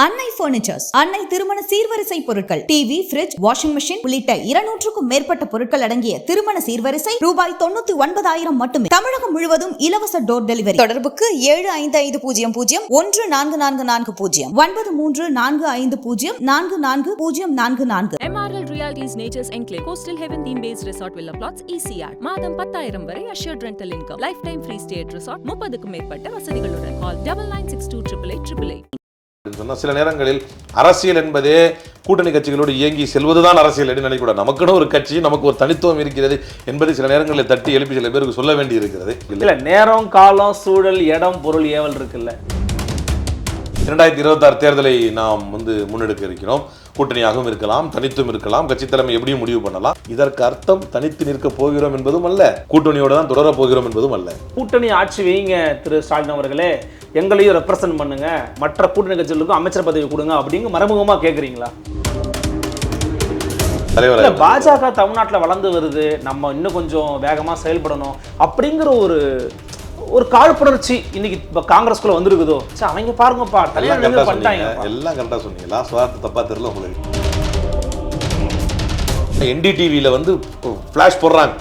அன்னை பர்னிச்சர்ஸ், அன்னை திருமண சீர்வரிசை பொருட்கள், டிவி, ஃபிரிட்ஜ், வாஷிங் மெஷின் உள்ளிட்ட 200க்கும் மேற்பட்ட பொருட்கள் அடங்கிய திருமண சீர்வரிசை ரூபாய் 99,000 மட்டுமே. தமிழகம் முழுவதும் இலவச டோர் டெலிவரி. தொடர்புக்கு 7550144440 9345044044. MRL Realties Nature's Enclave, Coastal Heaven theme-based resort villa plots, ECR. மாதம் 10,000 வரை assured rental income. Lifetime free stay at resort. 30க்கும் மேற்பட்ட வசதிகளுடன். Call 9962888888. சில நேரங்களில் அரசியல் என்பதே கூட்டணி கட்சிகளோடு இயங்கி செல்வதுதான் அரசியல் என்று நினைக்கூடாது. நமக்குன்னு ஒரு கட்சி, நமக்கு ஒரு தனித்துவம் இருக்கிறது என்பதை சில நேரங்களில் தட்டி எழுப்பி சில பேருக்கு சொல்ல வேண்டி இருக்கிறது. இல்ல, நேரம், காலம், சூழல், இடம், பொருள், ஏவல் இருக்குல்ல. 2026 தேர்தலை நாம் முன்னெடுக்க இருக்கிறோம். கூட்டணியாகவும் இருக்கலாம், தனித்தும் இருக்கலாம், கட்சி தலைமை எப்படியும் முடிவு பண்ணலாம். இதற்கு அர்த்தம் தனித்து நிற்க போகிறோம் என்பதும் அல்ல, கூட்டணியோடு தான் தொடர போகிறோம் என்பதும் அல்ல. கூட்டணி ஆட்சி வைங்க திரு ஸ்டாலின் அவர்களே, எங்களையும் ரெப்ரசன்ட் பண்ணுங்க, மற்ற கூட்டணி கட்சிகளுக்கும் அமைச்சர் பதவி கொடுங்க அப்படிங்க மறைமுகமா கேட்குறீங்களா? பாஜக தமிழ்நாட்டில் வளர்ந்து வருது, நம்ம இன்னும் கொஞ்சம் வேகமா செயல்படணும் அப்படிங்கிற ஒரு காழ்ப்புணர்ச்சி இன்னைக்கு காங்கிரஸ்குள்ள வந்திருக்குதோ. அவங்க பாருங்கப்பா, எல்லாம் கரெக்டா சொன்னீங்க. லாஸ்ட் வார்த்தை தப்பா தெரியல உங்களுக்கு. NDTVல ஃபிளாஷ் போடுறாங்க,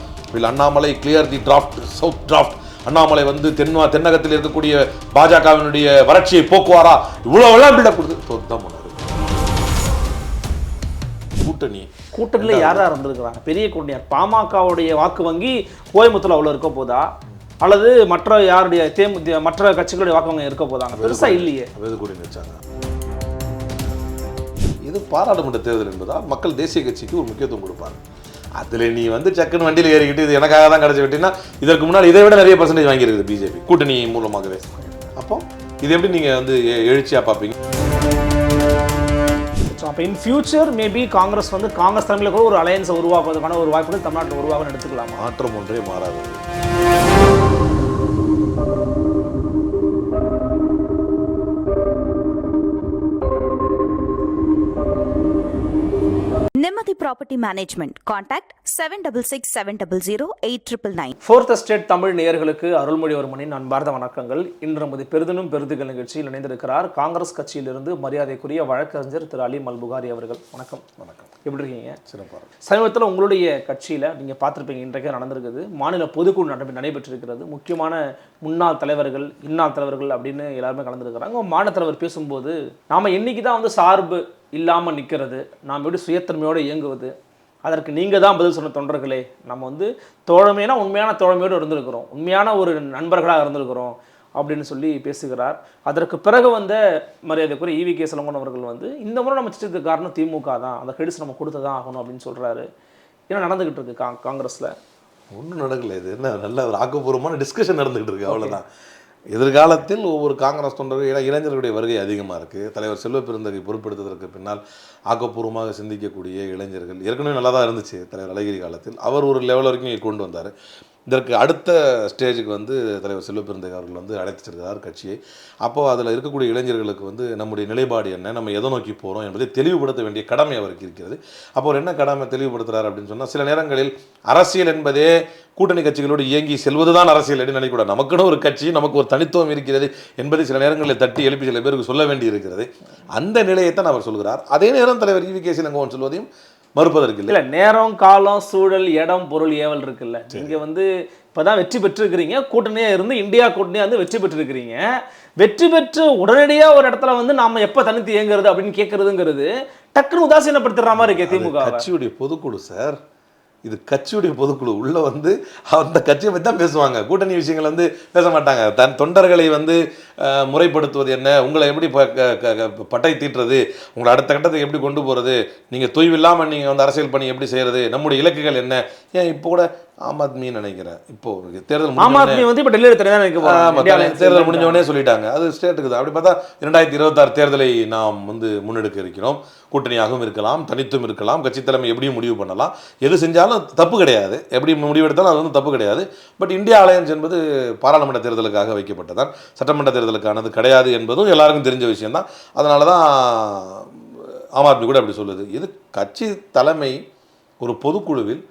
Annamalai clear the draft, south draft. Annamalai தென்னகத்தில் இருக்கக்கூடிய பாஜகவினுடைய வறட்சியை போக்குவாரா, இவ்வளவு பில்டப் கொடுத்து தான் போனாரு. கூட்டணியில் யாரா இருந்திருக்கிறாங்க? பெரிய கூட்டணியார் பாமகவுடைய வாக்கு வங்கி கோயம்புத்தூர்ல அவ்வளவு இருக்க போதா, அல்லது மற்ற யாருடைய மற்ற கட்சிகளுடைய வாக்கு இருக்க போதாங்க? பெருசா இல்லையே. இது பாராளுமன்ற தேர்தல் என்பதால் மக்கள் தேசிய கட்சிக்கு ஒரு முக்கியத்துவம் கொடுப்பாங்க. அதில் நீ சக்குன்னு வண்டியில் ஏறிக்கிட்டு இது எனக்காக தான் கிடச்சி விட்டீங்கன்னா, இதற்கு முன்னால் இதை விட நிறைய பர்சன்டேஜ் வாங்கியிருக்குது பிஜேபி கூட்டணி மூலமாகவே. அப்போ இது எப்படி நீங்கள் எழுச்சியாக பார்ப்பீங்க? அப்போ in future maybe Congress Congress தலைமையில் கூட ஒரு அலையன்ஸை உருவாக்குவதற்கான ஒரு வாய்ப்புகள் தமிழ்நாட்டில் உருவாக எடுத்துக்கலாம். மாற்றம் ஒன்றே மாறாது. நிம்மதி property management. Contact 7667008999. Fourth estate Tamil நேயர்களுக்கு அருள்மொழிவர்மனின் அன்பார்ந்த வணக்கங்கள். இன்று நமது பெரிதும் பெருதுகள் நிகழ்ச்சியில் இணைந்திருக்கிறார் காங்கிரஸ் கட்சியிலிருந்து மரியாதைக்குரிய வழக்கறிஞர் திரு அலீம் அல் புகாரி அவர்கள். வணக்கம். வணக்கம். எப்படி இருக்கீங்க? சிறப்பாக. சமீபத்தில் உங்களுடைய கட்சியில் நீங்கள் பார்த்துருப்பீங்க, இன்றைக்கே நடந்திருக்குது, மாநில பொதுக்குழு நடைபெற்றிருக்கிறது. முக்கியமான முன்னாள் தலைவர்கள், இன்னாள் தலைவர்கள் அப்படின்னு எல்லாருமே கலந்துருக்கிறாங்க. மாநில தலைவர் பேசும்போது நாம் என்னைக்கு தான் சார்பு இல்லாமல் நிற்கிறது, நாம் எப்படி சுயத்தன்மையோடு இயங்குவது, அதற்கு நீங்கள் தான் பதில் சொன்ன தொண்டர்களே. நம்ம தோழமைனா உண்மையான தோழமையோடு இருந்திருக்கிறோம், உண்மையான ஒரு நண்பர்களாக இருந்திருக்கிறோம் அப்படின்னு சொல்லி பேசுகிறார். அதற்கு பிறகு மரியாதைக்குரிய EVK இளங்கோவன் அவர்கள் இந்த முறை நம்ம சிச்சதுக்கு காரணம் திமுக தான், அந்த கிரெடிட்ஸ் நம்ம கொடுத்து தான் ஆகணும் அப்படின்னு சொல்கிறாரு. என்ன நடந்துக்கிட்டு இருக்கு காங்கிரஸில்? ஒன்றும் நடக்கலை. இது என்ன நல்ல ஒரு ஆக்கப்பூர்வமான டிஸ்கஷன் நடந்துகிட்டு இருக்கு, அவ்வளோதான். எதிர்காலத்தில் ஒவ்வொரு காங்கிரஸ் தொண்டர்கள், இளைஞர்களுடைய வருகை அதிகமாக இருக்குது. தலைவர் செல்வ பெருந்தகை பொறுப்பெடுத்ததற்கு பின்னால் ஆக்கப்பூர்வமாக சிந்திக்கக்கூடிய இளைஞர்கள் ஏற்கனவே நல்லா தான் இருந்துச்சு. தலைவர் அழகிரி காலத்தில் அவர் ஒரு லெவல் வரைக்கும் கொண்டு வந்தார். இதற்கு அடுத்த ஸ்டேஜுக்கு தலைவர் செல்வ பெருந்தகை அவர்கள் அழைத்திருக்கிறார் கட்சியை. அப்போது அதில் இருக்கக்கூடிய இளைஞர்களுக்கு நம்முடைய நிலைப்பாடு என்ன, நம்ம எதை நோக்கி போகிறோம் என்பதை தெளிவுபடுத்த வேண்டிய கடமை அவருக்கு இருக்கிறது. அப்போ அவர் என்ன கடமை தெளிவுபடுத்துகிறார் அப்படின்னு சொன்னால், சில நேரங்களில் அரசியல் என்பதே கூட்டணி கட்சிகளோடு இயங்கி செல்வதுதான் அரசியல் என்று நினைக்கூடாது. நமக்குன்னு ஒரு கட்சி, நமக்கு ஒரு தனித்துவம் இருக்கிறது என்பதை சில நேரங்களில் தட்டி எழுப்பி சில பேருக்கு சொல்ல வேண்டி இருக்கிறது. அந்த நிலையைத்தான் அவர் சொல்கிறார். அதே நேரம் தலைவர் EVK இளங்கோவன் சொல்வதையும் மறுப்பதற்கு இல்லை. நேரம், காலம், சூழல், இடம், பொருள், ஏவல் இருக்குல்ல. நீங்க இப்பதான் வெற்றி பெற்றிருக்கிறீங்க, கூட்டணியா இருந்து இந்தியா கூட்டணியா வெற்றி பெற்றிருக்கிறீங்க. வெற்றி பெற்று உடனடியாக ஒரு இடத்துல நாம எப்ப தனித்து இயங்குறது அப்படின்னு கேட்கறதுங்கிறது டக்குன்னு உதாசீனப்படுத்துற மாதிரி இருக்கே திமுக. கட்சியுடைய பொதுக்குழு சார், இது கட்சியுடைய பொதுக்குழு. உள்ள அந்த கட்சியை பற்றி தான் பேசுவாங்க, கூட்டணி விஷயங்கள் பேச மாட்டாங்க. தன் தொண்டர்களை முறைப்படுத்துவது என்ன, உங்களை எப்படி பட்டை தீட்டுறது, உங்களை அடுத்த கட்டத்துக்கு எப்படி கொண்டு போகிறது, நீங்கள் தொய்வில்லாமல் நீங்கள் அரசியல் பணி எப்படி செய்கிறது, நம்முடைய இலக்குகள் என்ன. ஏன் இப்போ கூட ஆம் ஆத்மின்னு நினைக்கிறேன், இப்போ தேர்தல் தேர்தல் முடிஞ்சவனே சொல்லிட்டாங்க, அது ஸ்டேட்டுக்கு தான். அப்படி பார்த்தா 2026 தேர்தலை நாம் முன்னெடுக்க இருக்கிறோம். கூட்டணியாகவும் இருக்கலாம், தனித்தும் இருக்கலாம், கட்சி தலைமை எப்படியும் முடிவு பண்ணலாம். எது செஞ்சாலும் தப்பு கிடையாது, எப்படி முடிவெடுத்தாலும் அது தப்பு கிடையாது. பட் இந்தியா அலையன்ஸ் என்பது பாராளுமன்ற தேர்தலுக்காக வைக்கப்பட்டதான், சட்டமன்ற தேர்தலுக்கானது கிடையாது என்பதும் எல்லாருக்கும் தெரிஞ்ச விஷயம்தான். அதனால தான் ஆம் ஆத்மி கூட அப்படி சொல்லுது. இது கட்சி தலைமை ஒரு பொதுக்குழுவில்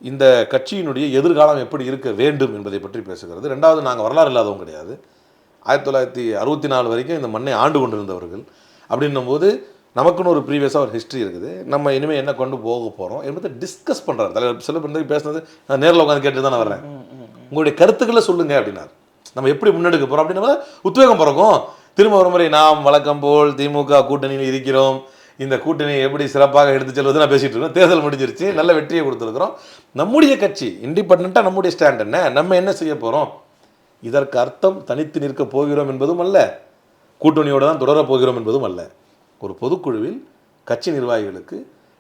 இந்த கட்சியினுடைய எதிர்காலம் எப்படி இருக்க வேண்டும் என்பதை பற்றி பேசுகிறது. ரெண்டாவது, நாங்கள் வரலாறு இல்லாதவங்க கிடையாது. 1964 வரைக்கும் இந்த மண்ணை ஆண்டு கொண்டிருந்தவர்கள். அப்படின்னும் போது நமக்குன்னு ஒரு ப்ரீவியஸாக ஒரு ஹிஸ்ட்ரி இருக்குது. நம்ம இனிமேல் என்ன கொண்டு போக போகிறோம் என்பதை டிஸ்கஸ் பண்ணுறாரு தலைவர். சில பேர் பேசுனது நான் நேரில் உட்காந்து கேட்டு தான் நான் வர்றேன். உங்களுடைய கருத்துக்களை சொல்லுங்கள் அப்படின்னாரு. நம்ம எப்படி முன்னெடுக்க போகிறோம் அப்படின்னா உத்வேகம் பிறக்கும். திரும்ப ஒரு முறை நாம் வழக்கம் போல் திமுக கூட்டணியில் இருக்கிறோம், இந்த கூட்டணியை எப்படி சிறப்பாக எடுத்து செல்வது நான் பேசிகிட்டு இருக்கோம். தேர்தல் முடிஞ்சிருச்சு, நல்ல வெற்றியை கொடுத்துருக்குறோம். நம்முடைய கட்சி இண்டிபெண்ட்டாக நம்முடைய ஸ்டாண்ட் என்ன, நம்ம என்ன செய்ய போகிறோம், இதற்கு அர்த்தம் தனித்து நிற்க போகிறோம் என்பதும் அல்ல, கூட்டணியோடு தான் தொடரப் போகிறோம் என்பதும் அல்ல. ஒரு பொதுக்குழுவில் கட்சி நிர்வாகிகளுக்கு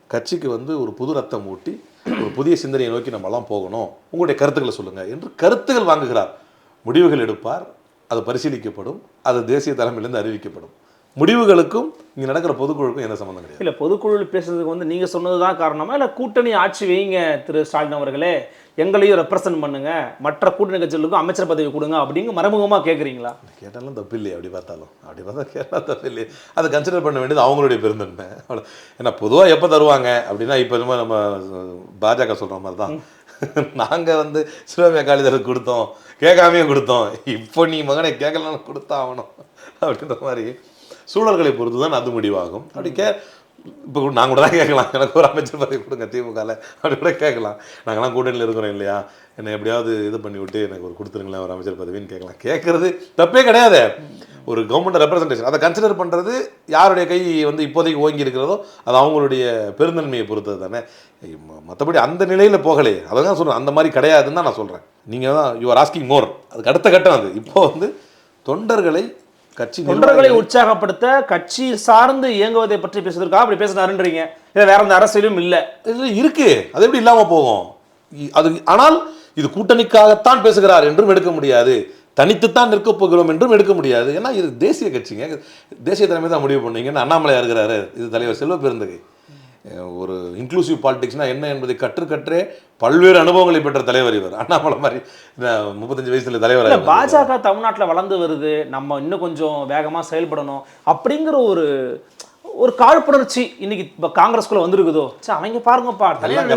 கட்சிக்கு ஒரு புது ரத்தம் ஊட்டி ஒரு புதிய சிந்தனையை நோக்கி நம்மலாம் போகணும், உங்களுடைய கருத்துக்களை சொல்லுங்கள் என்று கருத்துக்கள் வாங்குகிறார். முடிவுகள் எடுப்பார், அது பரிசீலிக்கப்படும், அது தேசிய தலைமையிலேருந்து அறிவிக்கப்படும். முடிவுகளுக்கும் இங்கே நடக்கிற பொதுக்குழுக்கும் என்ன சம்மந்தம் கிடையாது. இல்லை, பொதுக்குழுவில் பேசுறதுக்கு நீங்கள் சொன்னது தான் காரணமா, இல்லை கூட்டணி ஆட்சி வைங்க திரு ஸ்டாலின் அவர்களே, எங்களையும் ரெப்ரசன்ட் பண்ணுங்க, மற்ற கூட்டணி கட்சிகளுக்கும் அமைச்சர் பதவி கொடுங்க அப்படிங்க மறைமுகமாக கேட்குறீங்களா? கேட்டாலும் தப்பு இல்லையே, அப்படி பார்த்தா கேட்டால் தப்பு இல்லையே. அதை கன்சிடர் பண்ண வேண்டியது அவங்களுடைய பெருந்தன்மை. அவ்வளோ. ஏன்னா பொதுவாக எப்போ தருவாங்க அப்படின்னா, இப்போ நம்ம பாஜக சொல்கிற மாதிரி தான், நாங்கள் சிவகங்கை காளிதாருக்கு கொடுத்தோம், கேட்காமையே கொடுத்தோம், இப்போ நீ மகனை கேட்கலாம் கொடுத்தா ஆகணும் அப்படின்ற மாதிரி சூழல்களை பொறுத்து தான் அது முடிவாகும். அப்படி இப்போ நாங்கள் கூட தான் கேட்கலாம், எனக்கு ஒரு அமைச்சர் பதவி கொடுங்க திமுகவில் அப்படி கூட கேட்கலாம். நாங்கள்லாம் கூட்டணியில் இருக்கிறோம் இல்லையா, என்னை எப்படியாவது இது பண்ணி விட்டு எனக்கு ஒரு கொடுத்துருங்களேன் ஒரு அமைச்சர் பதவின்னு கேட்கலாம். கேட்குறது தப்பே கிடையாது. ஒரு கவர்மெண்ட் ரெப்ரசன்டேஷன் அதை கன்சிடர் பண்ணுறது யாருடைய கை இப்போதைக்கு ஓங்கி இருக்கிறதோ அது அவங்களுடைய பெருந்தன்மையை பொறுத்தது தானே. மற்றபடி அந்த நிலையில் போகலையே, அதை தான் சொல்கிறேன். அந்த மாதிரி கிடையாதுன்னு தான் நான் சொல்கிறேன். நீங்கள் தான் யூ ஆர் ஆஸ்கிங் மோர். அதுக்கு அடுத்த கட்டம் அது. இப்போ தொண்டர்களை உற்சாகப்படுத்த கட்சி சார்ந்து இயங்குவதை பற்றி பேசுவதற்காக அப்படி பேசினாருன்றீங்க. வேற எந்த அரசியலும் இல்லை இருக்கு, அது எப்படி இல்லாமல் போகும் அது. ஆனால் இது கூட்டணிக்காகத்தான் பேசுகிறார் என்றும் எடுக்க முடியாது, தனித்துத்தான் நிற்க போகிறோம் என்றும் எடுக்க முடியாது. ஏன்னா இது தேசிய கட்சிங்க, தேசிய தலைமை தான் முடிவு பண்ணீங்கன்னு அண்ணாமலை இருக்கிறாரு. இது தலைவர் செல்வ பெருந்தகை. ஒரு இன்க்ளூசிவ் பாலிடிக்ஸ்னா என்ன என்பதை கற்றுக்கற்றே பல்வேறு அனுபவங்களை பெற்ற தலைவர் இவர். அண்ணாமலை மாதிரி 35 வயசுல தலைவர். பாஜக தமிழ்நாட்டில் வளர்ந்து வருது, நம்ம இன்னும் கொஞ்சம் வேகமாக செயல்படணும் அப்படிங்கிற ஒரு காழ்ப்புணர்ச்சி இன்னைக்கு இப்போ காங்கிரஸ்குள்ள வந்திருக்குதோ. அவங்க பாருங்கப்பா, எல்லாம்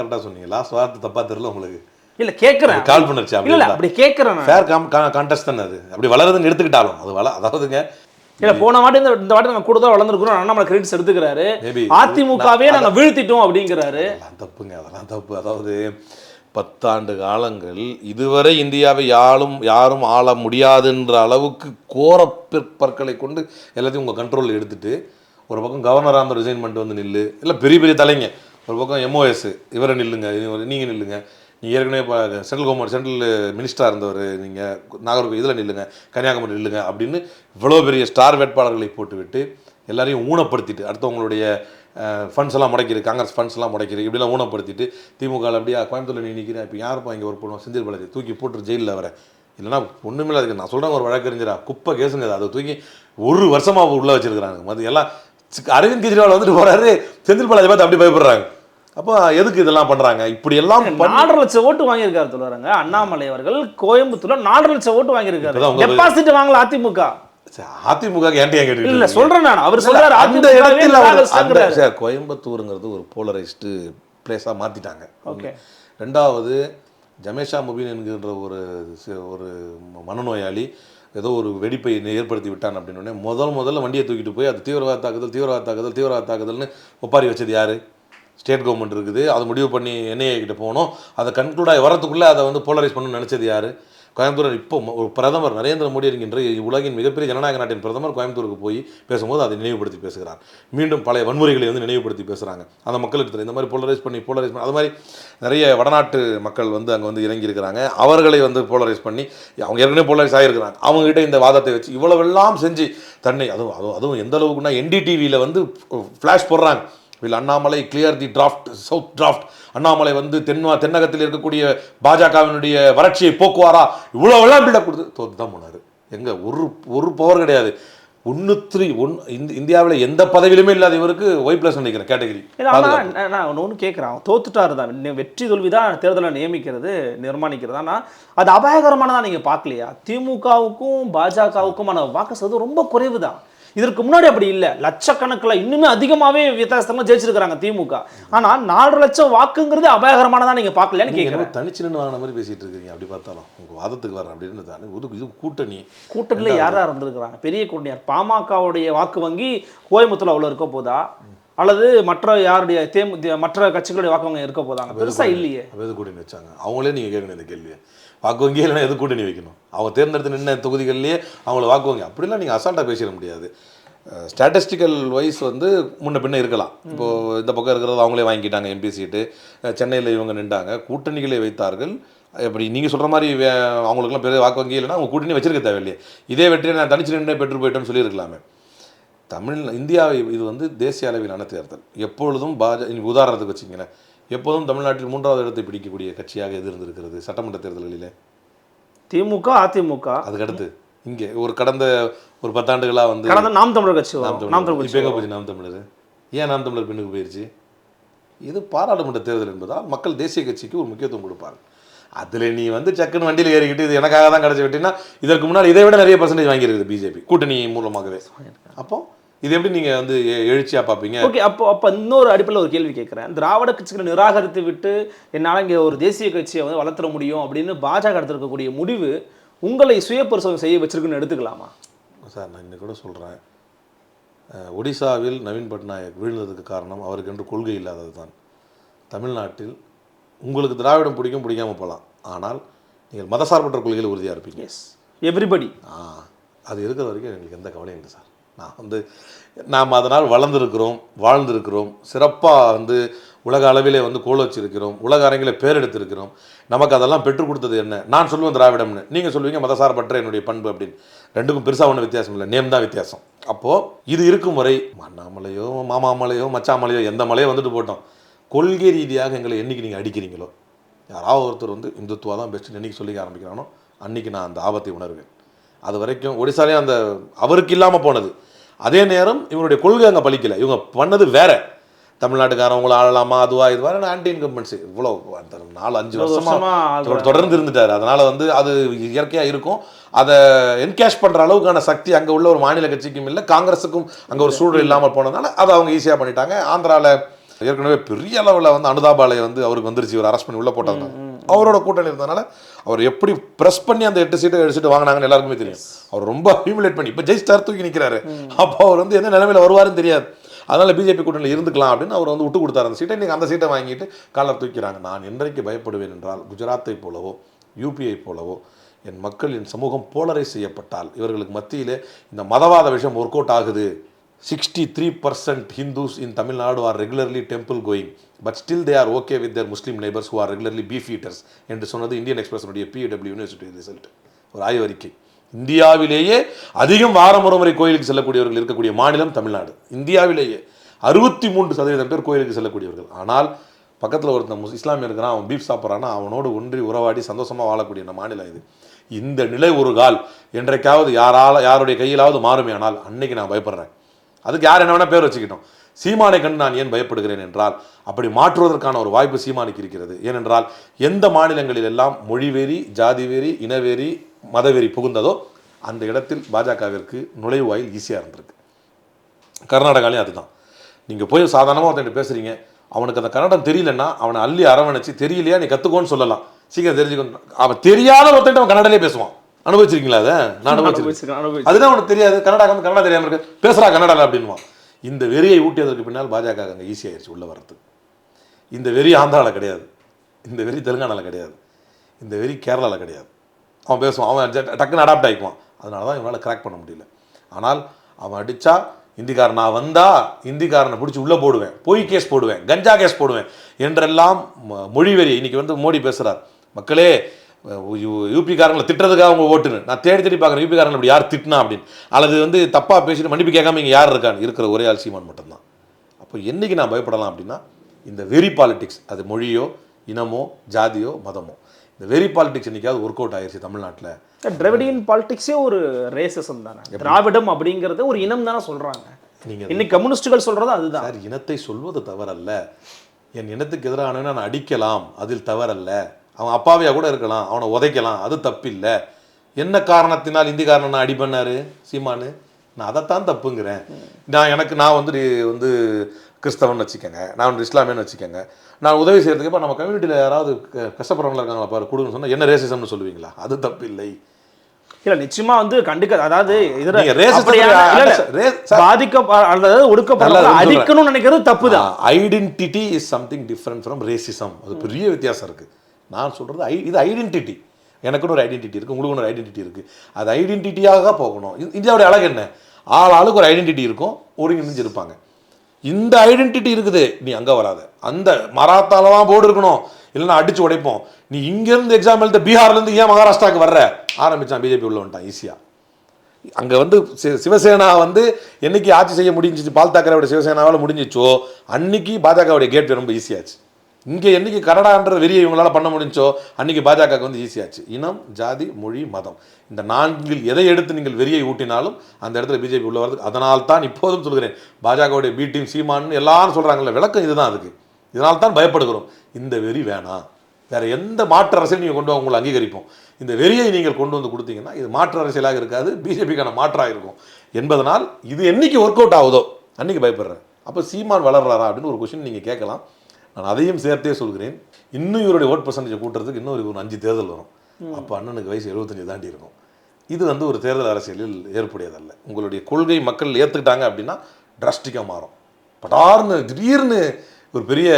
கரெக்டாக சொன்னீங்க. லாஸ்ட் வார்த்தை தப்பா தெரியல உங்களுக்கு? இல்ல கேட்குறேன், காழ்ப்புணர்ச்சி அப்படி கேட்குறேன். ஃபேர் கான்டெஸ்ட் தானே அது. அப்படி வளருதுன்னு எடுத்துக்கிட்டாலும் அது அதாவதுங்க. இல்ல போன வாட்டி இந்த வாட்டி நாங்கள் கூட தான் வளர்ந்துருக்கிறோம், அண்ணாமலை கிரெடிட்ஸ் எடுத்துக்கிறாரு. அதிமுகவே நாங்கள் வீழ்த்திட்டோம் அப்படிங்கிறாரு. தப்புங்க, அதெல்லாம் தப்பு. அதாவது 10 ஆண்டு காலங்கள் இதுவரை இந்தியாவை யாரும் ஆள முடியாதுன்ற அளவுக்கு கோர பிற்பற்களை கொண்டு எல்லாத்தையும் உங்கள் கண்ட்ரோலில் எடுத்துட்டு, ஒரு பக்கம் கவர்னராக அந்த ரிசைன்மெண்ட் நில்லு, இல்லை பெரிய பெரிய தலைங்க, ஒரு பக்கம் MOS இவரை நில்லுங்க, நீங்கள் நில்லுங்க, நீங்கள் ஏற்கனவே இப்போ சென்ட்ரல் மினிஸ்டராக இருந்தவர், நீங்கள் நாகர்கோவில் இதில் நில்லுங்க, கன்னியாகுமரி நில்லுங்க அப்படின்னு இவ்வளோ பெரிய ஸ்டார் வேட்பாளர்களை போட்டுவிட்டு எல்லாரையும் ஊனப்படுத்திட்டு, அடுத்தவங்களுடைய ஃபண்ட்ஸ் எல்லாம் முடைக்கிறது, காங்கிரஸ் ஃபண்ட்ஸ் எல்லாம் முடைக்கிறது, இப்படிலாம் ஊனப்படுத்திட்டு திமுகவில் அப்படியே கோயம்புத்தூரில் நீ நிற்கிறேன், இப்போ யாருப்பா இங்கே ஒர்க் பண்ணுவோம், செந்தில் பாலாஜி தூக்கி போட்டு ஜெயிலில் வர, இல்லைனா ஒன்றுமே இல்லை. அதுக்கு நான் சொல்கிறேன், ஒரு வழக்கறிஞரா குப்பை கேசுங்க, அதை தூக்கி 1 வருஷமாக உள்ளே வச்சுருக்கிறாங்க. மது எல்லாம் அரவிந்த் கெஜ்ரிவால் போகிறாரு, செந்தில் பாலாஜி பார்த்து அப்படி பயப்படுறாங்க. அப்போ எதுக்கு இதெல்லாம் பண்றாங்க? இப்படி எல்லாம் 4.5 லட்சம் ஓட்டு வாங்கியிருக்காரு சொல்றாங்க அண்ணாமலை அவர்கள். கோயம்புத்தூர்ல 4 லட்சம் ஓட்டு வாங்கியிருக்காரு. டெபாசிட் வாங்கல அதிமுக. அதிமுக ஏன்டி கேட்டு இல்ல சொல்றேன் நான், அவர் சொல்றாரு அந்த இடத்துல கோயம்புத்தூருங்கிறது ஒரு போலரைஸ்டு பிளேஸா மாத்திட்டாங்க. ஓகே. ரெண்டாவது ஜமேஷா முபீன் என்கின்ற ஒரு மனநோயாளி ஏதோ ஒரு வெடிப்பை ஏற்படுத்தி விட்டான் அப்படின்னு முதல்ல வண்டியை தூக்கிட்டு போய் அது தீவிரவாத தாக்குதல்னு ஒப்பாரி வச்சது யாரு? ஸ்டேட் கவர்மெண்ட் இருக்குது. அதை முடிவு பண்ணி NIA கிட்ட போகணும், அதை கன்க்ளூடாகி வரத்துக்குள்ளே அதை போலரைஸ் பண்ணணும்னு நினச்சது யார்? கோயம்புத்தூர். இப்போ ஒரு பிரதமர் நரேந்திர மோடி என்கின்ற உலகின் மிகப்பெரிய ஜனநாயக நாட்டின் பிரதமர் கோயம்புத்தூருக்கு போய் பேசும்போது அதை நினைவுபடுத்தி பேசுகிறார். மீண்டும் பழைய வன்முறைகளை நினைவுபடுத்தி பேசுகிறாங்க. அந்த மக்களுக்கு இந்த மாதிரி போலரைஸ் பண்ணி அது மாதிரி நிறைய வடநாட்டு மக்கள் அங்கே இறங்கியிருக்கிறாங்க. அவர்களை போலரைஸ் பண்ணி அவங்க ஏற்கனவே போலரைஸ் ஆகியிருக்கிறாங்க. அவங்ககிட்ட இந்த வாதத்தை வச்சு இவ்வளவெல்லாம் செஞ்சு தன்னை அதுவும் எந்த அளவுக்குன்னா NDTVயில் ஃப்ளாஷ் போடுறாங்க. Will Annamalai clear the draft, south draft, Annamalai தென்னகத்தில் இருக்கக்கூடிய பாஜகவினுடைய வறட்சியை போக்குவாரா, இவ்வளோவெல்லாம் பில்டப் கொடுத்து தோத்து தான் போனார். எங்கே ஒரு பவர் கிடையாது. 103 இந்தியாவில் எந்த பதவியிலுமே இல்லாத இவருக்கு Y+ நினைக்கிறேன் கேட்டகரி. நான் ஒன்று கேட்குறேன், தோத்துட்டாரு தான், வெற்றி தோல்வி தான் தேர்தலை நிர்மாணிக்கிறது. ஆனால் அது அபாயகரமானதான் நீங்கள் பார்க்கலையா? திமுகவுக்கும் பாஜகவுக்குமான வாக்கு சதவீதம் ரொம்ப குறைவு தான். இதற்கு முன்னாடி அப்படி இல்லை, லட்சக்கணக்கில் இன்னுமே அதிகமாகவே வித்தியாசமாக ஜெயிச்சிருக்கிறாங்க திமுக. ஆனால் 4 லட்சம் வாக்குங்கிறது அபாயகரமானதான் நீங்கள் பார்க்கலன்னு கேட்குறேன். தனிச்சு நின்று வாங்கின மாதிரி பேசிட்டு இருக்கீங்க. அப்படி பார்த்தாலும் உங்கள் வாதத்துக்கு வரேன் அப்படின்னு தானே. இது கூட்டணியில் யாராக இருந்திருக்கிறாங்க? பெரிய கூட்டணியார் பாமகவுடைய வாக்கு வங்கி கோயம்புத்தூர்ல அவ்வளோ இருக்க போதா, அல்லது மற்ற யாருடைய மற்ற கட்சிகளுடைய வாக்கு வங்கி இருக்க போதாங்க? பெருசா இல்லையே. எது கூட்டணி வச்சாங்க? அவங்களே நீங்கள் கேட்கணும் இந்த கேள்வியை. வாக்கு வங்கி இல்லைன்னா எது கூட்டணி வைக்கணும்? அவங்க தேர்ந்தெடுத்து நின்ன தொகுதிகள்லேயே அவங்கள வாக்கு வங்கி அப்படிலாம் நீங்கள் அசால்ட்டாக பேசிட முடியாது. ஸ்டாட்டிஸ்டிக்கல் வைஸ் வந்து முன்ன பின்ன இருக்கலாம். இப்போது இந்த பக்கம் இருக்கிறது அவங்களே வாங்கிட்டாங்க எம்பி சீட்டு, சென்னையில் இவங்க நின்றாங்க, கூட்டணிகளே வைத்தார்கள். இப்படி நீங்கள் சொல்கிற மாதிரி அவங்களுக்குலாம் பெரிய வாக்கு வங்கி இல்லைன்னா அவங்க கூட்டணி வச்சிருக்க தேவையில்லையே. இதே வெற்றியை நான் தனிச்சு நின்று பெற்று போயிட்டேன்னு சொல்லியிருக்கலாமே. இந்தியாவை இது வந்து தேசிய அளவிலான தேர்தல். எப்பொழுதும் உதாரணத்துக்கு வச்சிங்களேன், எப்போதும் தமிழ்நாட்டில் 3வது இடத்தை பிடிக்கக்கூடிய கட்சியாக எது இருந்திருக்கிறது சட்டமன்ற தேர்தல்களிலே? திமுக, அதிமுக. அதுக்கடுத்து இங்கே கடந்த ஒரு 10 ஆண்டுகளாக வந்து நாம் தமிழர் கட்சி. போச்சு நாம் தமிழர். ஏன் நாம் தமிழர் பின்னுக்கு போயிடுச்சு? இது பாராளுமன்ற தேர்தல் என்பதால் மக்கள் தேசிய கட்சிக்கு ஒரு முக்கியத்துவம் கொடுப்பாங்க. அதில் நீ வந்து சக்குன்னு வண்டியில் ஏறிக்கிட்டு இது எனக்காக தான் கிடச்சி விட்டீங்கன்னா, இதற்கு முன்னால் இதை விட நிறைய பர்சன்டேஜ் வாங்கியிருக்குது பிஜேபி கூட்டணி மூலமாகவே. அப்போ இது எப்படி நீங்கள் வந்து எழுச்சியாக பார்ப்பீங்க? ஓகே, அப்போ இன்னொரு அடிப்படையில் ஒரு கேள்வி கேட்குறேன். திராவிட கட்சிகளை நிராகரித்து விட்டு என்னால் இங்கே ஒரு தேசிய கட்சியை வந்து வளர்த்துற முடியும் அப்படின்னு பாஜக எடுத்திருக்கக்கூடிய முடிவு உங்களை சுய பரிசோதனை செய்ய வச்சிருக்குன்னு எடுத்துக்கலாமா? சார், நான் இன்னைக்கு கூட சொல்கிறேன், ஒடிசாவில் நவீன் பட்நாயக் வீழ்ந்ததுக்கு காரணம் அவருக்கு என்று கொள்கை இல்லாதது தான். தமிழ்நாட்டில் உங்களுக்கு திராவிடம் பிடிக்காமல் போகலாம், ஆனால் நீங்கள் மதசார்பற்ற கொள்கையில் உறுதியாக இருப்பீங்க. Yes, everybody. அது இருக்கிற வரைக்கும் எங்களுக்கு எந்த கவலையும் இல்லை சார். நாம் அதனால் வாழ்ந்திருக்கிறோம், சிறப்பாக வந்து உலக அளவிலே வந்து கோல் வச்சிருக்கிறோம், உலக அரங்கிலே பேர் எடுத்திருக்கிறோம். நமக்கு அதெல்லாம் பெற்றுக் கொடுத்தது என்ன? நான் சொல்லுவேன் திராவிடம்னு, நீங்கள் சொல்லுவீங்க மதசார்பற்ற என்னுடைய பண்பு அப்படின்னு. ரெண்டுக்கும் பெருசாக ஒன்றும் வித்தியாசம் இல்லை, நேம் தான் வித்தியாசம். அப்போது இது இருக்கும் வரை அண்ணாமலையோ மாமாமலையோ மச்சாமலையோ எந்த மலையோ வந்துட்டு போட்டோம், கொள்கை ரீதியாக எங்களை என்றைக்கு நீங்கள் அடிக்கிறீங்களோ, யாராவது ஒருத்தர் வந்து இந்துத்துவா தான் பெஸ்ட்டுன்னு என்றைக்கு சொல்லிக்க ஆரம்பிக்கிறானோ அன்றைக்கி நான் அந்த ஆபத்தை உணர்வேன். அது வரைக்கும் ஒடிசாலே அந்த அவருக்கு இல்லாமல் போனது. அதே நேரம் இவங்களுடைய கொள்கை அங்கே பலிக்கலை. இவங்க பண்ணது வேற. தமிழ்நாட்டுக்காரவங்கள ஆளலாமா அதுவா இதுவா ஆன்டி இன்கம்பன்சி இவ்வளோ 4-5 வருஷமாக தொடர்ந்து இருந்துட்டார். அதனால் வந்து அது இயற்கையாக இருக்கும். அதை என்கேஷ் பண்ணுற அளவுக்கான சக்தி அங்கே உள்ள ஒரு மாநில கட்சிக்கும் இல்லை, காங்கிரஸுக்கும் அங்கே ஒரு சூழல் இல்லாமல் போனதுனால அதை அவங்க ஈஸியாக பண்ணிட்டாங்க. ஆந்திராவில் ஏற்கனவே பெரிய அளவில் வந்து அனுதாபாலை வந்து அவருக்கு வந்துருச்சு, ஒரு அரெஸ்ட் பண்ணி உள்ளே போட்டாங்க. அவரோட கூட்டணி இருந்ததுனால அவர் எப்படி ப்ரெஸ் பண்ணி அந்த 8 சீட்டு 7 சீட்டு வாங்கினாங்கன்னு எல்லாருக்குமே தெரியும். அவர் ரொம்ப ஹியூமிலேட் பண்ணி இப்போ ஜெயிஸ்டார் தூக்கி நிற்கிறாரு. அப்போ அவர் வந்து எந்த நிலைமையில் வருவாருன்னு தெரியாது. அதனால் பிஜேபி கூட்டணியில் இருந்துக்கலாம் அப்படின்னு அவர் வந்து விட்டு கொடுத்தாரு அந்த சீட்டை. இன்றைக்கி அந்த சீட்டை வாங்கிட்டு காலர் தூக்கிறாங்க. நான் என்றைக்கு பயப்படுவேன் என்றால், குஜராத்தை போலவோ யூபிஐ போலவோ என் மக்கள், என் சமூகம் போலரைஸ் செய்யப்பட்டால், இவர்களுக்கு மத்தியிலே இந்த மதவாத விஷயம் ஒர்க் அவுட் ஆகுது. 63% Hindus in Tamil Nadu are regularly temple going, but still they are okay with their Muslim neighbors who are regularly beef eaters என்று சொன்னது இந்தியன் எக்ஸ்பிரஸனுடைய PW யூனிவர்சிட்டி ரிசல்ட், ஒரு ஆய்வறிக்கை. இந்தியாவிலேயே அதிகம் வாரம் ஒரு முறை கோயிலுக்கு செல்லக்கூடியவர்கள் இருக்கக்கூடிய மாநிலம் தமிழ்நாடு. இந்தியாவிலேயே 63% பேர் கோயிலுக்கு செல்லக்கூடியவர்கள். ஆனால் பக்கத்தில் ஒருத்தன் இஸ்லாமிய இருக்கிறான், அவன் பீஃப் சாப்பிட்றான்னா அவனோடு ஒன்றி உறவாடி சந்தோஷமாக வாழக்கூடிய மாநிலம் இது. இந்த நிலை ஒரு கால் என்றைக்காவது யாருடைய கையிலாவது மாறுமே ஆனால் அன்னைக்கு நான் பயப்படுறேன். அதுக்கு யார் என்ன வேணால் பேர் வச்சுக்கிட்டோம். சீமானை கண்டு நான் ஏன் பயப்படுகிறேன் என்றால், அப்படி மாற்றுவதற்கான ஒரு வாய்ப்பு சீமானுக்கு இருக்கிறது. ஏனென்றால் எந்த மாநிலங்களில் எல்லாம் மொழிவெறி, ஜாதிவெறி, இனவெறி, மதவெறி புகுந்ததோ அந்த இடத்தில் பாஜகவிற்கு நுழைவு வாயில் ஈஸியாக இருந்திருக்கு. கர்நாடகாலையும் அதுதான். நீங்கள் போய் சாதாரணமாக ஒருத்தன் பேசுகிறீங்க, அவனுக்கு அந்த கன்னடம் தெரியலன்னா அவனை அள்ளி அரவணைச்சு, தெரியலையா நீ கற்றுக்கோன்னு சொல்லலாம், சீக்கிரம் தெரிஞ்சுக்கணும். அவன் தெரியாத ஒருத்தன் அவன் கன்னடாலே பேசுவான். அனுபவிச்சிருக்கீங்களா? அதை நான் அனுபவிச்சிருக்கேன். அதுதான் அவனுக்கு தெரியாது, கன்னடா வந்து கன்னடா தெரியாமல் இருக்கு, பேசுகிறா கன்னடாவில் அப்படின்வான். இந்த வெறியை ஊட்டியதற்கு பின்னால் பாஜக அங்கே ஈஸியாகிடுச்சு உள்ள வரத்துக்கு. இந்த வெறி ஆந்திராவில் கிடையாது, இந்த வெறி தெலுங்கானாவில் கிடையாது, இந்த வெறி கேரளாவில் கிடையாது. அவன் பேசுவான், அவன் டக்குன்னு அடாப்ட் ஆகிக்குவான். அதனால தான் இவனால் கிராக் பண்ண முடியல. ஆனால் அவன் அடித்தா இந்திக்காரன், நான் வந்தால் இந்திக்காரனை பிடிச்சி உள்ளே போடுவேன், பொய் கேஸ் போடுவேன், கஞ்சா கேஸ் போடுவேன் என்றெல்லாம் மொழிவெறி. இன்றைக்கி வந்து மோடி பேசுகிறார், மக்களே யூபிக்காரங்களை திட்டுறதுக்காக அவங்க ஓட்டுன்னு. நான் தேடி பார்க்குறேன் யூபிக்காரங்களை இப்படி யார் திட்டினா அப்படின்னு, அல்லது வந்து தப்பாக பேசிட்டு மன்னிப்பு கேட்காம இங்கே யார் இருக்கான்னு இருக்கிற ஒரே ஆள் சீமான் மட்டும்தான். அப்போ என்றைக்கு நான் பயப்படலாம் அப்படின்னா, இந்த வெறி பாலிடிக்ஸ், அது மொழியோ இனமோ ஜாதியோ மதமோ, இந்த வெறி பாலிடிக்ஸ் என்றைக்காவது ஒர்க் அவுட் ஆகிடுச்சு தமிழ்நாட்டில். திராவிடியன் பாலிடிக்ஸே ஒரு ரேசிசம் தானே. திராவிடம் அப்படிங்கிறது ஒரு இனம் தானே சொல்கிறாங்க. நீங்கள் இன்னைக்கு கம்யூனிஸ்டுகள் சொல்கிறது அதுதான். சார், இனத்தை சொல்வது தவறல்ல. என் இனத்துக்கு எதிரானவனை நான் அடிக்கலாம், அதில் தவறல்ல. அவன் அப்பாவியாக கூட இருக்கலாம், அவனை உதைக்கலாம், அது தப்பில்லை. என்ன காரணத்தினால் இந்திக்காரனை அடி பண்ணார் சீமானு? நான் அதைத்தான் தப்புங்கிறேன். நான் வந்து கிறிஸ்தவன் வச்சுக்கோங்க, நான் வந்து இஸ்லாமியன்னு வச்சுக்கோங்க, நான் உதவி செய்கிறதுக்கு இப்போ நம்ம கம்யூனிட்டியில் யாராவது கஷ்டப்படுறவங்களா இருக்காங்களா பாரு கொடுன்னு சொன்னால் என்ன ரேசிசம்னு சொல்லுவீங்களா? அது தப்பு இல்லை. இல்ல நிச்சயமா வந்து கண்டிக்க, அதாவது அடிக்கணும்னு நினைக்கிறது தப்புதான். Identity is something different from racism. அது பெரிய வித்தியாசம் இருக்கு. நான் சொல்றது இது ஐடென்டிட்டி. எனக்குன்னு ஒரு ஐடென்டிட்டி இருக்கு, உங்களுக்கு ஒரு ஐடென்டிட்டி இருக்கு. அது ஐடென்டிட்டியாக போகணும். இந்தியாவுடைய அழகு என்ன? ஆளுக்கு ஒரு ஐடென்டிட்டி இருக்கும், ஒருங்கிணைஞ்சு இருப்பாங்க. இந்த ஐடென்டிட்டி இருக்குது, நீ அங்கே வராத, அந்த மராத்தால தான் போர்டு இருக்கணும், இல்லைன்னா அடிச்சு உடைப்போம். நீ இங்கேருந்து எக்ஸாம் எழுத பீகார்லேருந்து ஏன் மகாராஷ்டிராவுக்கு வர்ற ஆரம்பித்தான். பிஜேபி உள்ள வந்துட்டான் ஈஸியாக. அங்கே வந்து சிவசேனா வந்து என்னைக்கு ஆட்சி செய்ய முடிஞ்சிச்சு, பால் தாக்கரேவோட சிவசேனாவால் முடிஞ்சிச்சோ அன்னைக்கு பாஜகவுடைய கேட் ரொம்ப ஈஸியாச்சு. இங்கே என்னைக்கு கனடான்ற வெறியை இவங்களால பண்ண முடிஞ்சோ அன்னைக்கு பாஜகவுக்கு வந்து ஈஸியாச்சு. இனம், ஜாதி, மொழி, மதம், இந்த நான்கில் எதை எடுத்து நீங்கள் வெறியை ஊட்டினாலும் அந்த இடத்துல பிஜேபி உள்ள வருது. அதனால்தான் இப்போதும் சொல்கிறேன், பாஜகவுடைய பி டீம் சீமான்னு எல்லாரும் சொல்கிறாங்கல்ல, விளக்கம் இதுதான். அதுக்கு இதனால்தான் பயப்படுகிறோம். இந்த வெறி வேணாம், வேற எந்த மாற்று அரசியல் நீங்கள் கொண்டு உங்களை அங்கீகரிப்போம். இந்த வெறியை நீங்கள் கொண்டு வந்து கொடுத்தீங்கன்னா இது மாற்று அரசியலாக இருக்காது, பிஜேபிக்கான மாற்றாக இருக்கும் என்பதனால் இது என்னைக்கு ஒர்க் அவுட் ஆகுதோ அன்னைக்கு பயப்படுறேன். அப்போ சீமான் வளர்றாரா அப்படின்னு ஒரு கொஸ்டின் நீங்கள் கேட்கலாம். நான் அதையும் சேர்த்தே சொல்கிறேன். இன்னும் இவருடைய ஓட் பர்சன்டேஜ் கூட்டுறதுக்கு இன்னும் ஒரு 5 தேர்தல் வரும். அப்போ அண்ணனுக்கு வயசு 75 தாண்டி இருக்கும். இது வந்து ஒரு தேர்தல் அரசியலில் ஏற்புடையதல்ல. உங்களுடைய கொள்கை மக்கள் ஏற்றுக்கிட்டாங்க அப்படின்னா டிராஸ்டிக்காக மாறும். படார்னு திடீர்னு ஒரு பெரிய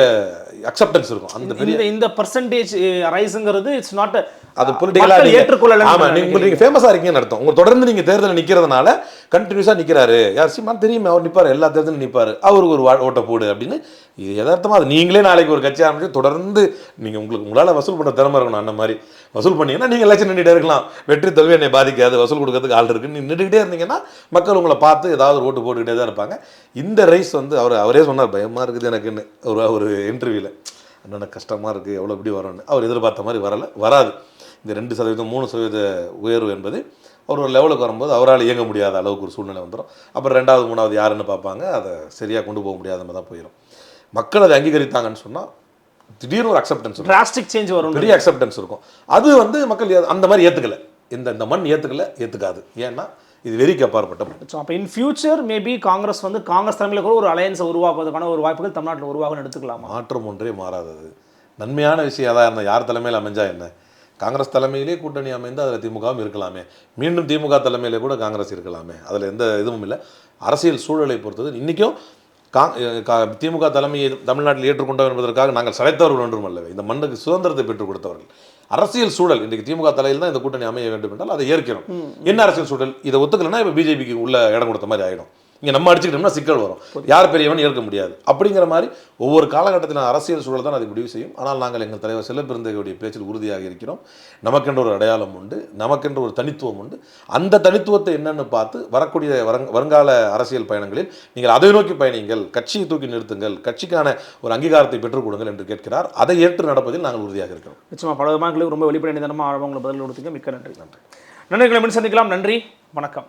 அக்செப்டன்ஸ் இருக்கும். அந்த பெரிய இந்த பர்சன்டேஜ் ரைஸ்ங்கிறது இட்ஸ் நாட் அது பொலிட்டிக்கலாக ஏற்றுக்கொள்ளலாம். ஆமாம், நீங்கள் ஃபேமஸாக இருக்கீங்கன்னு அர்த்தம். உங்கள் தொடர்ந்து நீங்கள் தேர்தலில் நிற்கிறதுனால கண்டினியூஸாக நிற்கிறாரு, யார் சீமான் தெரியுமே, அவர் நிற்பார், எல்லா தேர்தலும் நிற்பார், அவருக்கு ஒரு ஓட்டை போடு அப்படின்னு. இது யதார்த்தமாக அது நீங்களே நாளைக்கு ஒரு கட்சி ஆரம்பிச்சு தொடர்ந்து நீங்கள் உங்களால் வசூல் பண்ணுற திறமை இருக்கணும். அந்த மாதிரி வசூல் பண்ணீங்கன்னா நீங்கள் எலெக்ஷன் நின்றுட்டே இருக்கலாம். வெற்றி தோல்வி என்னை பாதிக்காது, வசூல் கொடுக்கறதுக்கு ஆள் இருக்குன்னு நின்றுக்கிட்டே இருந்தீங்கன்னா மக்கள் உங்களை பார்த்து ஏதாவது ஓட்டு போட்டுக்கிட்டே தான் இருப்பாங்க. இந்த ரைஸ் வந்து அவரே சொன்னார், பயமாக இருக்குது எனக்குன்னு ஒரு இன்டர்வியூவில். என்னென்ன கஷ்டமாக இருக்குது, எவ்வளோ இப்படி வரும்னு. அவர் எதிர்பார்த்த மாதிரி வராது. இந்த 2%, 3% உயர்வு என்பது அவர் ஒரு லெவலுக்கு வரும்போது அவரால் இயங்க முடியாத அளவுக்கு ஒரு சூழ்நிலை வந்துடும். அப்புறம் 2வது 3வது யாருன்னு பார்ப்பாங்க, அதை சரியாக கொண்டு போக முடியாத மாதிரி தான் போயிடும். மக்கள் அதை அங்கீகரித்தாங்கன்னு சொன்னால் திடீர்னு ஒரு அக்செப்டன்ஸ், டிராஸ்டிக் சேஞ்ச் வரும், பெரிய அக்செப்டன்ஸ் இருக்கும். அது வந்து மக்கள் அந்த மாதிரி ஏற்றுக்கலை. இந்த மண் ஏற்றுக்காது. ஏன்னா இது வெறிக்கு அப்பாற்பட்ட. அப்போ இன் ஃபியூச்சர் மேபி காங்கிரஸ் தலைமையில் கூட ஒரு அலையன்ஸை உருவாக்குவதற்கான ஒரு வாய்ப்புகள் தமிழ்நாட்டில் உருவாகும்னு எடுத்துக்கலாமா? மாற்றம் ஒன்றே மாறாதது. நன்மையான விஷயம் அதான் இருந்தால் யார் தலைமையில் அமைஞ்சா என்ன? காங்கிரஸ் தலைமையிலே கூட்டணி அமைந்து அதில் திமுகவும் இருக்கலாமே, மீண்டும் திமுக தலைமையிலே கூட காங்கிரஸ் இருக்கலாமே, அதில் எந்த இதுவும் இல்லை. அரசியல் சூழலை பொறுத்தது இன்றைக்கும் திமுக தலைமையை தமிழ்நாட்டில் ஏற்றுக்கொண்டோம் என்பதற்காக நாங்கள் சளைத்தவர்கள் ஒன்றும் அல்லவே. இந்த மண்ணுக்கு சுதந்திரத்தை பெற்றுக் கொடுத்தவர்கள். அரசியல் சூழல் இன்றைக்கு திமுக தலையில் தான் இந்த கூட்டணி அமைய வேண்டும் என்றால் அதை ஏற்கிறோம். என்ன அரசியல் சூழல்? இதை ஒத்துக்கலைன்னா இப்போ பிஜேபிக்கு உள்ள இடம் கொடுத்த மாதிரி ஆகிடும். இங்கே நம்ம அடிச்சுக்கிட்டோம்னா சிக்கல் வரும், யார் பெரியவன் ஏற்க முடியாது. அப்படிங்கிற மாதிரி ஒவ்வொரு காலகட்டத்தில் அரசியல் சூழல் தான் அதை முடிவு செய்யும். ஆனால் நாங்கள் எங்கள் தலைவர் செல்லப்பிறந்தகையுடைய பேச்சில் உறுதியாக இருக்கிறோம். நமக்கென்ற ஒரு அடையாளம் உண்டு, நமக்கென்ற ஒரு தனித்துவம் உண்டு. அந்த தனித்துவத்தை என்னென்னு பார்த்து வரக்கூடிய வருங்கால அரசியல் பயணங்களில் நீங்கள் அதை நோக்கி பயணிங்கள், கட்சியை தூக்கி நிறுத்துங்கள், கட்சிக்கான ஒரு அங்கீகாரத்தை பெற்றுக் கொடுங்கள் என்று கேட்கிறார். அதை ஏற்று நடப்பதில் நாங்கள் உறுதியாக இருக்கிறோம். நிச்சயமாக பல விதங்களுக்கு ரொம்ப வெளிப்படை நிதானமாக ஆழமாக பதில் கொடுத்தீங்க. மிக்க நன்றி. நன்றிகளை சந்திக்கலாம். நன்றி, வணக்கம்.